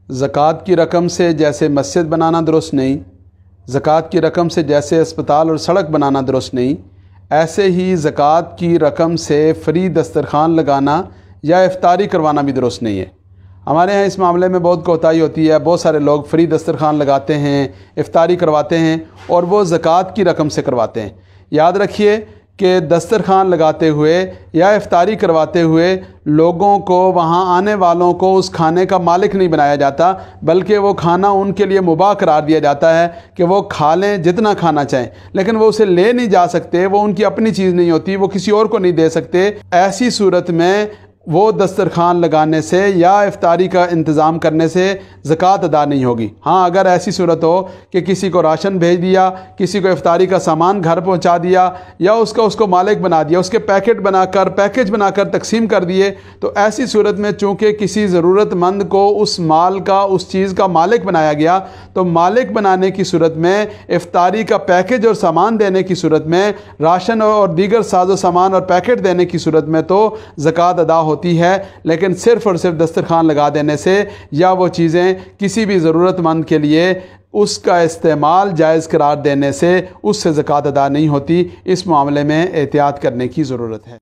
ज़कात की रकम से जैसे मस्जिद बनाना दुरुस्त नहीं, ज़कात की रकम से जैसे अस्पताल और सड़क बनाना दुरुस्त नहीं, ऐसे ही ज़कात की रकम से फ्री दस्तरखान लगाना या इफ्तारी करवाना भी दुरुस्त नहीं है। हमारे यहाँ इस मामले में बहुत कोताही होती है। बहुत सारे लोग फ्री दस्तरखान लगाते हैं, इफ्तारी करवाते हैं और वो ज़कात की रकम से करवाते हैं। याद रखिए कि दस्तरखान लगाते हुए या इफ्तारी करवाते हुए लोगों को, वहाँ आने वालों को उस खाने का मालिक नहीं बनाया जाता, बल्कि वो खाना उनके लिए मुबाह करार दिया जाता है कि वो खा लें जितना खाना चाहें, लेकिन वो उसे ले नहीं जा सकते। वो उनकी अपनी चीज़ नहीं होती, वो किसी और को नहीं दे सकते। ऐसी सूरत में वो दस्तरखान लगाने से या इफ्तारी का इंतज़ाम करने से ज़कात अदा नहीं होगी। हाँ, अगर ऐसी सूरत हो कि किसी को राशन भेज दिया, किसी को इफ्तारी का सामान घर पहुंचा दिया या उसको मालिक बना दिया, उसके पैकेज बनाकर तकसीम कर दिए, तो ऐसी सूरत में चूँकि किसी ज़रूरतमंद को उस माल का, उस चीज़ का मालिक बनाया गया, तो मालिक बनाने की सूरत में, इफ्तारी का पैकेज और सामान देने की सूरत में, राशन और दीगर साजो सामान और पैकेट देने की सूरत में तो ज़कात अदा होती है। लेकिन सिर्फ़ और सिर्फ दस्तरखान लगा देने से या वो चीज़ें किसी भी ज़रूरतमंद के लिए उसका इस्तेमाल जायज़ करार देने से उससे ज़कात अदा नहीं होती। इस मामले में एहतियात करने की ज़रूरत है।